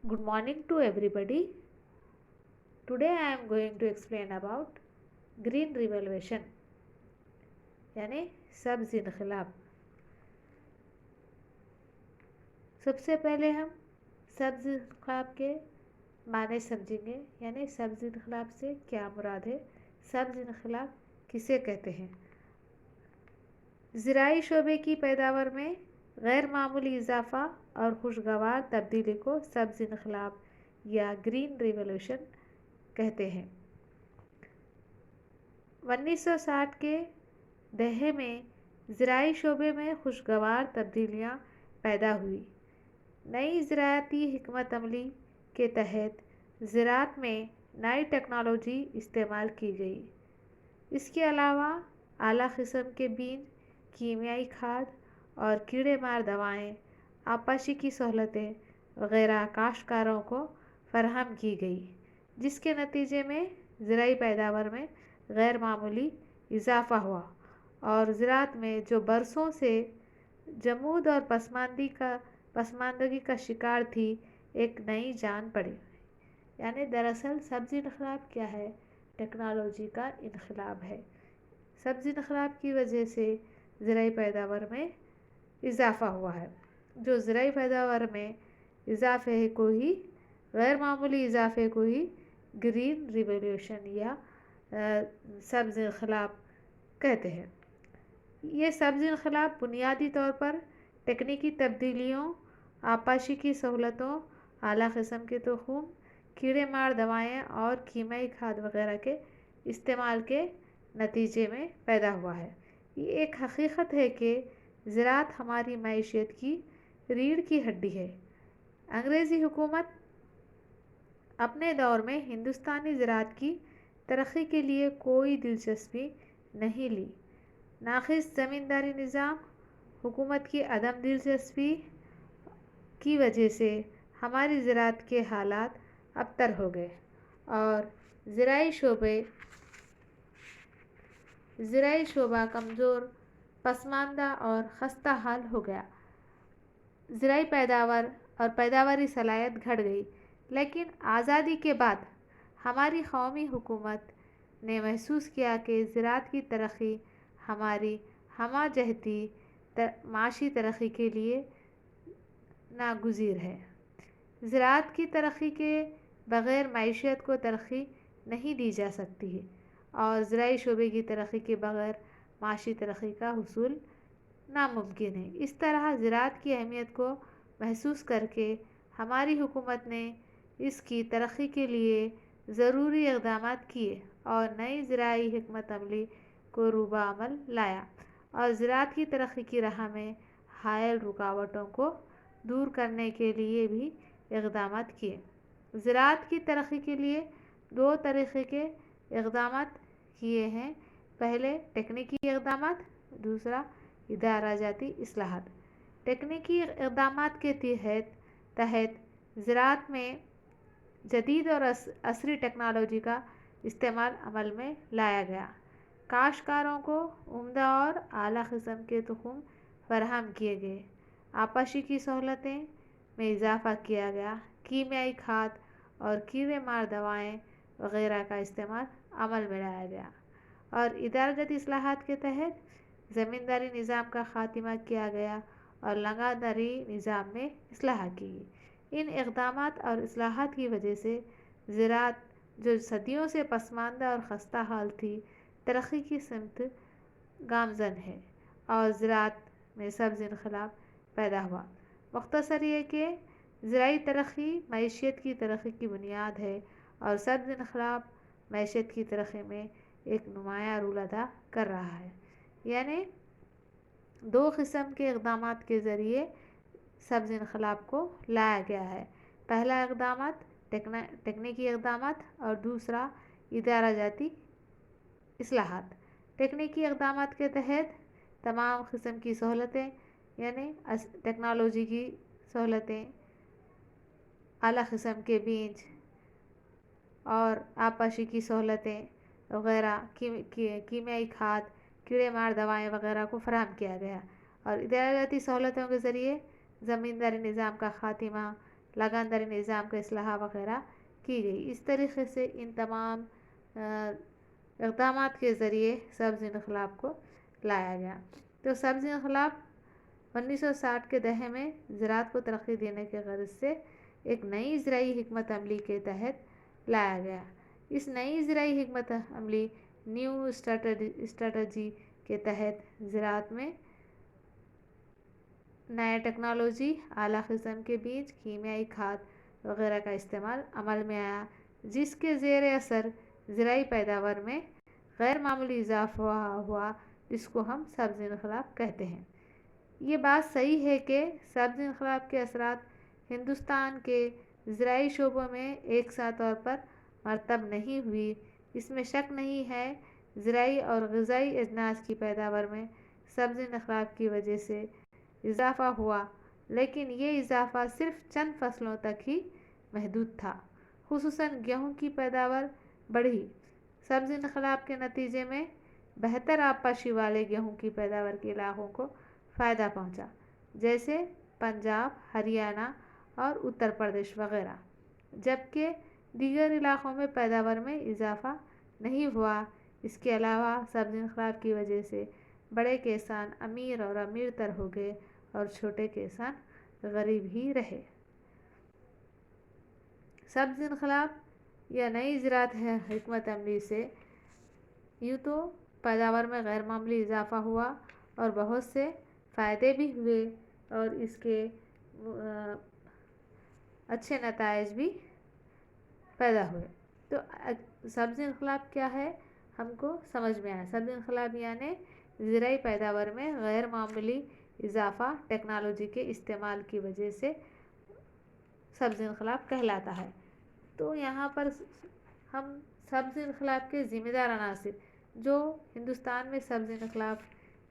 Good morning to everybody. Today I am going to explain about green revolution यानी सब्ज इनकलाब। सबसे पहले हम सब्ज इनकलाब के माने समझेंगे यानी सब्ज इनकलाब से क्या मुराद है, सब्ज इनकलाब किसे कहते हैं। ज़राई शोबे की पैदावार में गैर मामूली इजाफा और खुशगवार तब्दीली को सब्ज इनकलाब या ग्रीन रिवॉल्यूशन कहते हैं। 1960 के दहे में ज़राई शोबे में खुशगवार तब्दीलियाँ पैदा हुई। नई ज़राअती हिकमत अमली के तहत ज़राअत में नई टेक्नोलॉजी इस्तेमाल की गई। इसके अलावा आला किस्म के बीज, कीमियाई खाद और कीड़े मार दवाएँ, आपाशी की सहूलतें वगैरह काश्तकारों को फराहम की गई, जिसके नतीजे में ज़राई पैदावार में गैर मामूली इजाफा हुआ और ज़राअत में जो बरसों से जमूद और पसमानदगी का शिकार थी, एक नई जान पड़ी। यानी दरअसल सब्ज़ इनकलाब क्या है, टेक्नोलॉजी का इनकलाब है। सब्ज़ इनकलाब की वजह से ज़राई पैदावार में इजाफा हुआ है। जो ज़राई पैदावार में इजाफे को ही, गैर मामूली इजाफे को ही ग्रीन रिवॉल्यूशन या सब्ज़ इनकलाब कहते हैं। ये सब्ज़ इनकलाब बुनियादी तौर पर तकनीकी तब्दीलियों, आपाशी की सहूलतों, आला किस्म के तुख़ूम, कीड़े मार दवाएँ और कीमियाई खाद वगैरह के इस्तेमाल के नतीजे में पैदा हुआ है। ये एक हकीकत है कि ज़राअत हमारी मईशत की रीढ़ की हड्डी है। अंग्रेज़ी हुकूमत अपने दौर में हिंदुस्तानी ज़राअत की तरक्की के लिए कोई दिलचस्पी नहीं ली। नाक़िस ज़मींदारी निज़ाम, हुकूमत की अदम दिलचस्पी की वजह से हमारी ज़राअत के हालात अबतर हो गए और ज़राई शोबा कमज़ोर, पसमानदा और खस्ता हाल हो गया। ज़राई पैदावार और पैदावारी सलाहियत घट गई। लेकिन आज़ादी के बाद हमारी कौमी हुकूमत ने महसूस किया कि ज़राअत की तरक्की हमारी हमाजहती माशी तरक्की के लिए नागुज़ीर है। ज़राअत की तरक्की के बग़ैर मईशत को तरक्की नहीं दी जा सकती है और ज़राई शोबे की तरक्की के बग़ैर माशी तरक्की का हुसूल नामुमकिन है। इस तरह ज़राअत की अहमियत को महसूस करके हमारी हुकूमत ने इसकी तरक्की के लिए ज़रूरी इक़दामात किए और नई ज़राई हिकमत अमली को रूबा अमल लाया और ज़राअत की तरक्की की राह में हायल रुकावटों को दूर करने के लिए भी इक़दामात किए। ज़राअत की तरक्की के लिए दो तरीक़े के इक़दामात किए हैं। पहले तकनीकी इक़दामात, दूसरा इदारा जाती इस्लाहात। तकनीकी इक़दामात के तहत ज़राअत में जदीद और असरी टेक्नोलॉजी का इस्तेमाल अमल में लाया गया। काश्तकारों को उम्दा और आला किस्म के तुख़ूम फराहम किए गए। आपाशी की सहूलतें में इजाफ़ा किया गया। कीमियाई खाद और कीड़े मार दवाएँ वगैरह का इस्तेमाल अमल में लाया गया और इदाराजाती इस्लाहात के तहत ज़मींदारी निज़ाम का ख़ात्मा किया गया और लगातारी निज़ाम में इस्लाह की गई। इन इक़दामात और इस्लाहात की वजह से ज़राअत जो सदियों से पसमानदा और खस्ता हाल थी, तरक्की की सिमत गामज़न है और ज़राअत में सब्ज़ इनकलाब पैदा हुआ। मुख्तसर ये कि ज़राई तरक्की मईशत की तरक्की की बुनियाद है और सब्ज़ इनकलाब मईशत की तरक्की में एक नुमायाँ रोल अदा कर रहा है। यानी दो किस्म के इक़दामात के ज़रिए सब्ज़ इनकलाब को लाया गया है। पहला इक़दामात तकनीकी इक़दामात और दूसरा इदारा जाती इस्लाहात। तकनीकी इक़दामात के तहत तमाम किस्म की सहूलतें यानी टेक्नोलॉजी की सहूलतें, आला किस्म के बीज और आपाशी की सहूलतें वगैरह, कीमियाई खाद, कीड़े मार दवाएँ वगैरह को फराहम किया गया और इदारा जाती सहूलतों के ज़रिए ज़मींदारी निज़ाम का ख़ात्मा, लगानदारी निज़ाम का इस्लाह वगैरह की गई। इस तरीके से इन तमाम इक़दामात के ज़रिए सब्ज़ इनक़लाब को लाया गया। तो सब्ज़ इनक़लाब 1960 के दहे में ज़राअत को तरक्की देने के ग़रज़ से एक नई ज़राई हिकमत अमली के तहत लाया गया। इस नई ज़राई हिकमत अमली न्यू स्ट्रैटजी के तहत ज़राअत में नया टेक्नोलॉजी, आला किस्म के बीज, कीमियाई खाद वगैरह का इस्तेमाल अमल में आया, जिसके ज़ेर असर ज़राई पैदावार में गैर मामूली इजाफा हुआ, जिसको हम सब्ज़ इनक़लाब कहते हैं। ये बात सही है कि सब्ज़ इनक़लाब के असरात हिंदुस्तान के ज़राई शोबों में एक साथ तौर पर मरतब नहीं हुई, इसमें शक नहीं है। ज़राई और ग़िज़ाई अजनास की पैदावार में सब्ज़ इनक़लाब की वजह से इजाफ़ा हुआ, लेकिन ये इजाफ़ा सिर्फ चंद फसलों तक ही महदूद था। खुसूसन गेहूँ की पैदावार बढ़ी। सब्ज़ इनक़लाब के नतीजे में बेहतर आबपाशी वाले गेहूँ की पैदावार के इलाक़ों को फ़ायदा पहुँचा, जैसे पंजाब, हरियाणा और उत्तर प्रदेश वगैरह, जबकि दीगर इलाक़ों में पैदावार में इजाफ़ा नहीं हुआ। इसके अलावा सब्ज़ इनक़लाब की वजह से बड़े किसान अमीर और अमीर तर हो गए और छोटे किसान गरीब ही रहे। सब्ज़ इनक़लाब या नई ज़राअत है हिकमत अमली से यूँ तो पैदावार में गैर मामूली इजाफ़ा हुआ और बहुत से फ़ायदे भी हुए और इसके अच्छे नताइज भी पैदा हुए। तो सब्ज़ इनक़लाब क्या है हमको समझ में आया। सब्ज़ इनक़लाब यानी ज़राई पैदावार में गैर मामूली इजाफ़ा टेक्नोलॉजी के इस्तेमाल की वजह से सब्ज़ इनक़लाब कहलाता है। तो यहाँ पर हम सब्ज़ इनक़लाब के ज़िम्मेदार अनासिर जो हिंदुस्तान में सब्ज़ इनक़लाब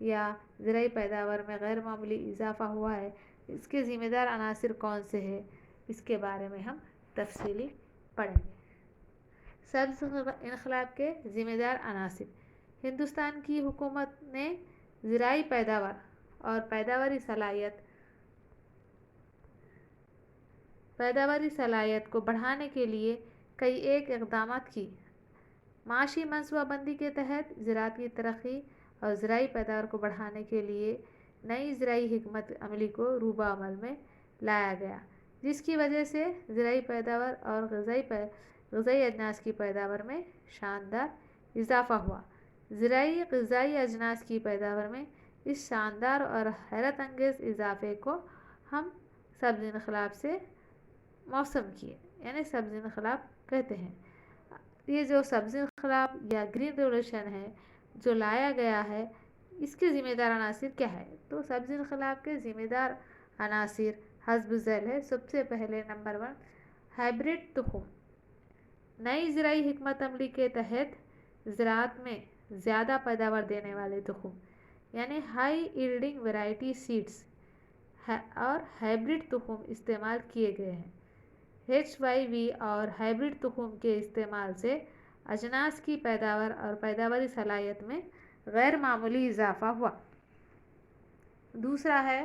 या ज़राई पैदावार में गैर मामूली इजाफ़ा हुआ है, इसके ज़िम्मेदार अनासिर कौन से हैं, इसके बारे में हम तफसीली पढ़ेंगे। सब्ज़ इनक़लाब के ज़िम्मेदार अनासिर। हिंदुस्तान की हुकूमत ने ज़राई पैदावार और पैदावारी सलाहियत को बढ़ाने के लिए कई एक इक़दामात की। माशी मनसूबाबंदी के तहत ज़राअत की तरक्की और ज़राई पैदावार को बढ़ाने के लिए नई ज़राई हिकमत अमली को रूबा अमल में लाया गया, जिसकी वजह से ज़राई पैदावार और ग़िज़ाई अजनास की पैदावार में शानदार इजाफ़ा हुआ। ग़िज़ाई अजनास की पैदावार में इस शानदार और हैरत अंगेज़ इजाफ़े को हम सब्ज़ इनक़लाब से मौसम किए, यानी सब्ज़ इनक़लाब कहते हैं। ये जो सब्ज़ इनक़लाब या ग्रीन रेवोल्यूशन है जो लाया गया है, इसके ज़िम्मेदार अनासिर क्या है? तो सब्ज़ इनक़लाब के ज़िम्मेदार अनासिर हस्ब ज़ैल है। सबसे पहले नंबर 1 हाइब्रिड तुख़ुम। नई ज़राई हिकमत अमली के तहत ज़राअत में ज़्यादा पैदावार देने वाले तुख़ुम यानी हाई यील्डिंग वैरायटी सीड्स और हाइब्रिड तुख़ुम इस्तेमाल किए गए हैं। HYV और हाइब्रिड तुख़ुम के इस्तेमाल से अजनास की पैदावार और पैदावारी सलाहियत में गैर मामूली इजाफ़ा हुआ। दूसरा है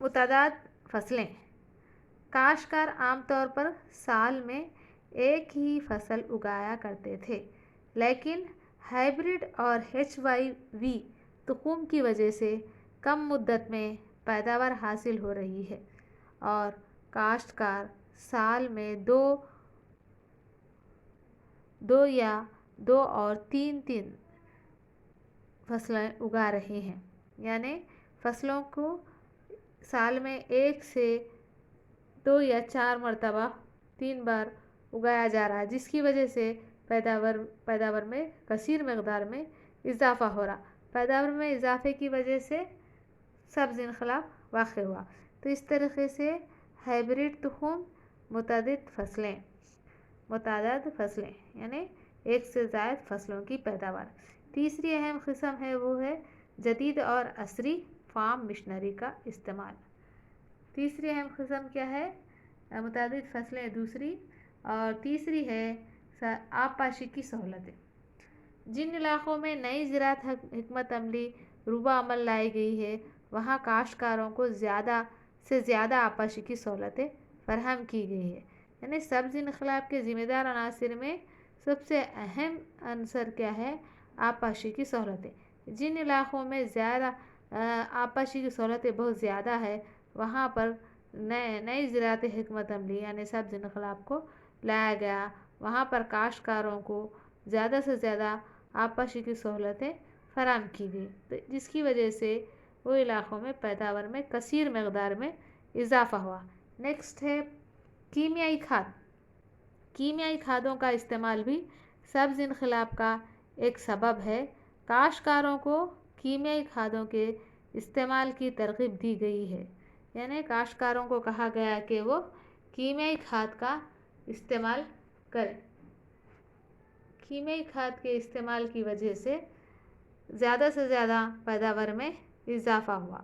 मुतअद्दिद फसलें। काश्तकार आमतौर पर साल में एक ही फसल उगाया करते थे, लेकिन हाइब्रिड और HYV तुख़ुम की वजह से कम मुद्दत में पैदावार हासिल हो रही है और काश्तकार साल में दो या दो और तीन फसलें उगा रहे हैं, यानी फसलों को साल में 1 से 2 या 4 मरतबा 3 बार उगाया जा रहा है, जिसकी वजह से पैदावार में कसीर मकदार में इजाफ़ा हो रहा। पैदावार में इजाफ़े की वजह से सब्ज़ इनक़लाब वाक़ हुआ। तो इस तरीक़े से हाइब्रिड तुख़ुम, मुतअद्दिद फसलें यानी 1 से ज़ायद फसलों की पैदावार। तीसरी अहम किस्म है वो है जदीद और असरी फार्म मशीनरी का इस्तेमाल। तीसरी अहम किस्म क्या है? मुतअद्दिद फसलें दूसरी, और तीसरी है आबपाशी की सहूलतें। जिन इलाक़ों में नई ज़राअत हिकमत अमली रूबा अमल लाई गई है, वहाँ काश्तकारों को ज़्यादा से ज़्यादा आबपाशी की सहूलतें فراہم کی گئی ہے۔ یعنی سبز انقلاب کے ذمہ دار عناصر میں سب سے اہم عنصر کیا ہے؟ آبپاشی کی سہولتیں۔ جن علاقوں میں زیادہ آبپاشی کی سہولتیں بہت زیادہ ہے وہاں پر نئی زراعتی حکمت عملی یعنی سبز انقلاب کو لایا گیا۔ وہاں پر کاشتکاروں کو زیادہ سے زیادہ آبپاشی کی سہولتیں فراہم کی گئی، جس کی وجہ سے وہ علاقوں میں پیداوار میں کثیر مقدار میں اضافہ ہوا۔ نیکسٹ ہے کیمیائی کھاد۔ کیمیائی کھادوں کا استعمال بھی سبز انقلاب کا ایک سبب ہے۔ کاشتکاروں کو کیمیائی کھادوں کے استعمال کی ترغیب دی گئی ہے، یعنی کاشتکاروں کو کہا گیا کہ وہ کیمیائی کھاد کا استعمال کریں۔ کیمیائی کھاد کے استعمال کی وجہ سے زیادہ سے زیادہ پیداوار میں اضافہ ہوا،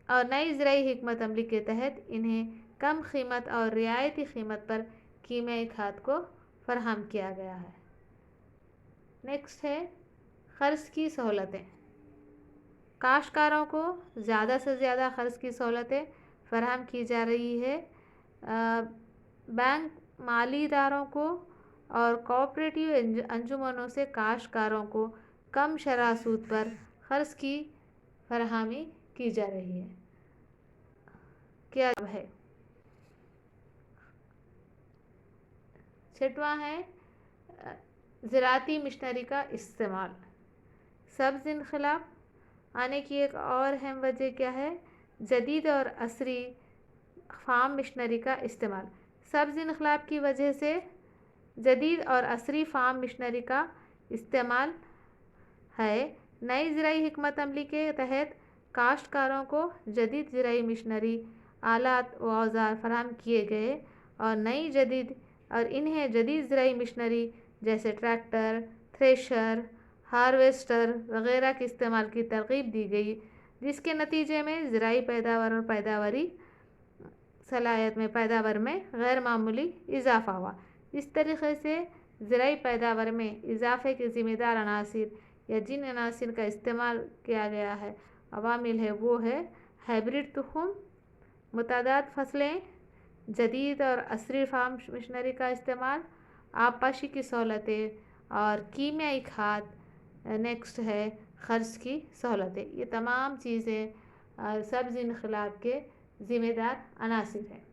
اور نئی زرعی حکمت عملی کے تحت انہیں کم قیمت اور رعایتی قیمت پر کیمیائی کھاد کو فراہم کیا گیا ہے۔ نیکسٹ ہے قرض کی سہولتیں۔ کاشتکاروں کو زیادہ سے زیادہ قرض کی سہولتیں فراہم کی جا رہی ہے۔ بینک مالی اداروں کو اور کوآپریٹیو انجمنوں سے کاشتکاروں کو کم شرح سود پر قرض کی فراہمی کی جا رہی ہے۔ کیا ہے؟ چھٹواں ہے زراعتی مشنری کا استعمال۔ سبز انقلاب آنے کی ایک اور اہم وجہ کیا ہے؟ جدید اور عصری فارم مشنری کا استعمال۔ سبز انقلاب کی وجہ سے جدید اور عصری فارم مشنری کا استعمال ہے۔ نئی زرعی حکمت عملی کے تحت کاشتکاروں کو جدید زرعی مشنری آلات و اوزار فراہم کیے گئے، اور انہیں جدید زرعی مشنری جیسے ٹریکٹر، تھریشر، ہارویسٹر وغیرہ کے استعمال کی ترغیب دی گئی، جس کے نتیجے میں زرعی پیداوار اور پیداواری صلاحیت میں پیداوار میں غیر معمولی اضافہ ہوا۔ اس طریقے سے زرعی پیداوار میں اضافے کے ذمہ دار عناصر یا جن عناصر کا استعمال کیا گیا ہے عوامل ہے وہ ہے ہائبرڈ تخم، متعدد فصلیں، جدید اور عصری فارم مشنری کا استعمال، آبپاشی کی سہولتیں اور کیمیائی کھاد۔ نیکسٹ ہے قرض کی سہولتیں۔ یہ تمام چیزیں سبز انقلاب کے ذمہ دار عناصر ہیں۔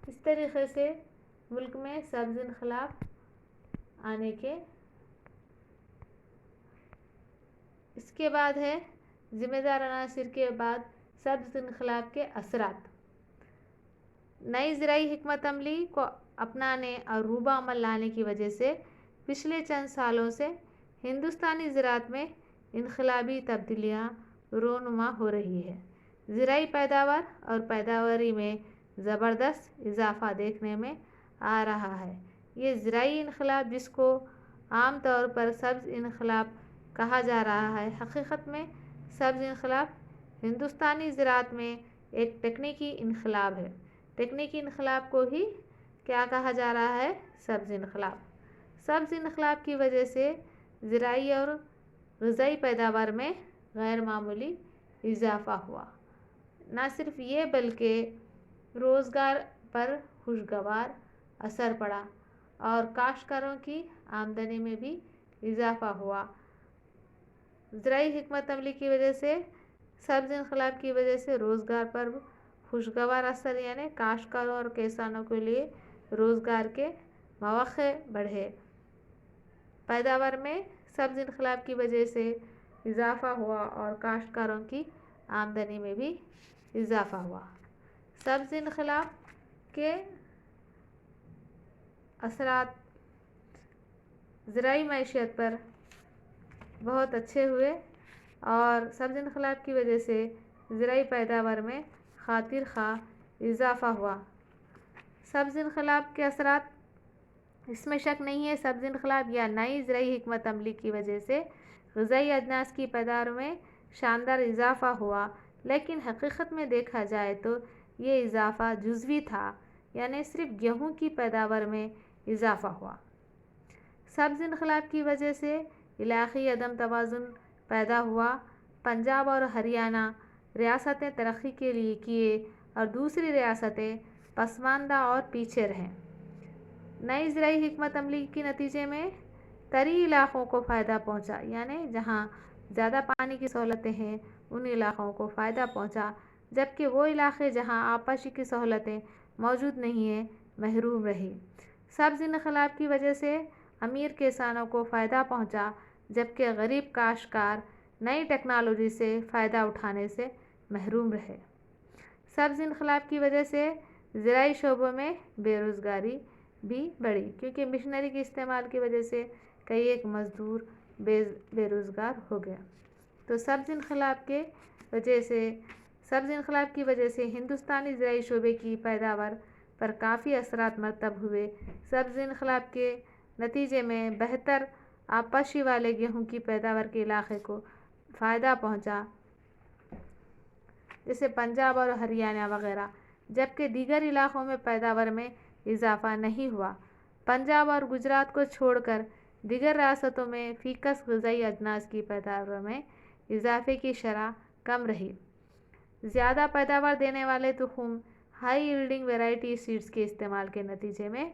اس طریقے سے ملک میں سبز انقلاب آنے کے اس کے بعد ہے ذمہ دار عناصر کے بعد سبز انقلاب کے اثرات۔ نئی زرعی حکمت عملی کو اپنانے اور روبہ عمل لانے کی وجہ سے پچھلے چند سالوں سے ہندوستانی زراعت میں انقلابی تبدیلیاں رونما ہو رہی ہے۔ زرعی پیداوار اور پیداواری میں زبردست اضافہ دیکھنے میں آ رہا ہے۔ یہ زرعی انقلاب، جس کو عام طور پر سبز انقلاب کہا جا رہا ہے، حقیقت میں سبز انقلاب ہندوستانی زراعت میں ایک تکنیکی انقلاب ہے۔ تکنیکی انقلاب کو ہی کیا کہا جا رہا ہے؟ سبز انقلاب۔ سبز انقلاب کی وجہ سے زرعی اور غذائی پیداوار میں غیر معمولی اضافہ ہوا۔ نہ صرف یہ بلکہ روزگار پر خوشگوار اثر پڑا اور کاشتکاروں کی آمدنی میں بھی اضافہ ہوا۔ زرعی حکمت عملی کی وجہ سے، سبز انقلاب کی وجہ سے روزگار پر خوشگوار اثر، یعنی کاشتکاروں اور کسانوں کے لیے روزگار کے مواقع بڑھے۔ پیداوار میں سبز انقلاب کی وجہ سے اضافہ ہوا اور کاشتکاروں کی آمدنی میں بھی اضافہ ہوا۔ سبز انقلاب کے اثرات زرعی معیشت پر بہت اچھے ہوئے اور سبز انقلاب کی وجہ سے زرعی پیداوار میں خاطر خواہ اضافہ ہوا۔ سبز انقلاب کے اثرات، اس میں شک نہیں ہے، سبز انقلاب یا نئی زرعی حکمت عملی کی وجہ سے غذائی اجناس کی پیداوار میں شاندار اضافہ ہوا، لیکن حقیقت میں دیکھا جائے تو یہ اضافہ جزوی تھا، یعنی صرف گیہوں کی پیداوار میں اضافہ ہوا۔ سبز انقلاب کی وجہ سے علاقائی عدم توازن پیدا ہوا۔ پنجاب اور ہریانہ ریاستیں ترقی کے لیے کیے اور دوسری ریاستیں پسماندہ اور پیچھے رہیں۔ نئی زرعی حکمت عملی کے نتیجے میں تری علاقوں کو فائدہ پہنچا، یعنی جہاں زیادہ پانی کی سہولتیں ہیں ان علاقوں کو فائدہ پہنچا، جبکہ وہ علاقے جہاں آبپاشی کی سہولتیں موجود نہیں ہیں محروم رہی۔ سبز انقلاب کی وجہ سے امیر کسانوں کو فائدہ پہنچا، جبکہ غریب کاشتکار نئی ٹیکنالوجی سے فائدہ اٹھانے سے محروم رہے۔ سبز انقلاب کی وجہ سے زرعی شعبوں میں بے روزگاری بھی بڑھی، کیونکہ مشنری کے استعمال کی وجہ سے کئی ایک مزدور بے روزگار ہو گیا۔ تو سبز انقلاب کی وجہ سے ہندوستانی زرعی شعبے کی پیداوار پر کافی اثرات مرتب ہوئے۔ سبز انقلاب کے نتیجے میں بہتر آبپاشی والے گیہوں کی پیداوار کے علاقے کو فائدہ پہنچا، جیسے پنجاب اور ہریانہ وغیرہ، جبکہ دیگر علاقوں میں پیداوار میں اضافہ نہیں ہوا۔ پنجاب اور گجرات کو چھوڑ کر دیگر ریاستوں میں فی کس غذائی اجناس کی پیداوار میں اضافے کی شرح کم رہی۔ زیادہ پیداوار دینے والے تخم ہائی ییلڈنگ ویرائٹی سیڈز کے استعمال کے نتیجے میں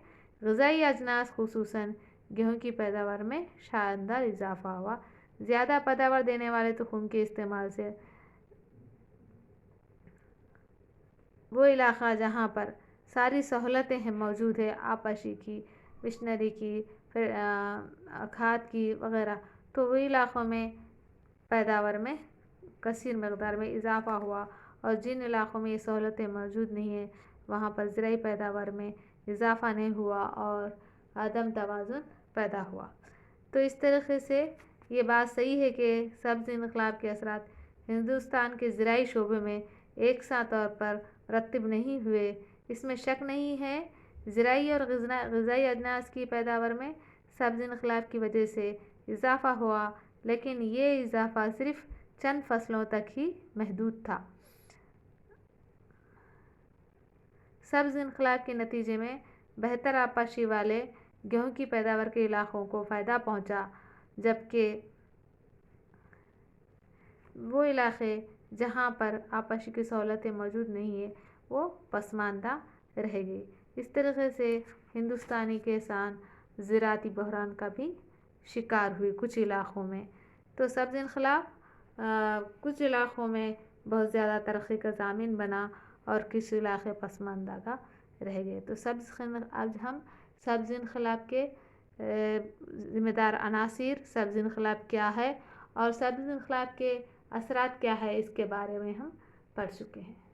غذائی اجناس خصوصاً گیہوں کی پیداوار میں شاندار اضافہ ہوا۔ زیادہ پیداوار دینے والے تخم کے استعمال سے وہ علاقہ جہاں پر ساری سہولتیں موجود ہیں آبپاشی کی، مشنری کی، کھاد کی وغیرہ، تو وہ علاقوں میں پیداوار میں کثیر مقدار میں اضافہ ہوا، اور جن علاقوں میں یہ سہولتیں موجود نہیں ہیں وہاں پر زرعی پیداوار میں اضافہ نہیں ہوا اور عدم توازن پیدا ہوا۔ تو اس طریقے سے یہ بات صحیح ہے کہ سبز انقلاب کے اثرات ہندوستان کے زرعی شعبے میں یکساں طور پر مرتب نہیں ہوئے، اس میں شک نہیں ہے۔ زرعی اور غذائی اجناس کی پیداوار میں سبز انقلاب کی وجہ سے اضافہ ہوا، لیکن یہ اضافہ صرف چند فصلوں تک ہی محدود تھا۔ سبز انقلاب کے نتیجے میں بہتر آبپاشی والے گیہوں کی پیداوار کے علاقوں کو فائدہ پہنچا، جبکہ وہ علاقے جہاں پر آبپاشی کی سہولتیں موجود نہیں ہیں وہ پسماندہ رہ گئی۔ اس طریقے سے ہندوستانی کسان زراعتی بحران کا بھی شکار ہوئے کچھ علاقوں میں۔ تو سبز انقلاب کچھ علاقوں میں بہت زیادہ ترقی کا ضامن بنا اور کچھ علاقے پسماندہ کا رہ گئے۔ تو آج ہم سبز انقلاب کے ذمہ دار عناصر، سبز انقلاب کیا ہے اور سبز انقلاب کے اثرات کیا ہے، اس کے بارے میں ہم پڑھ چکے ہیں۔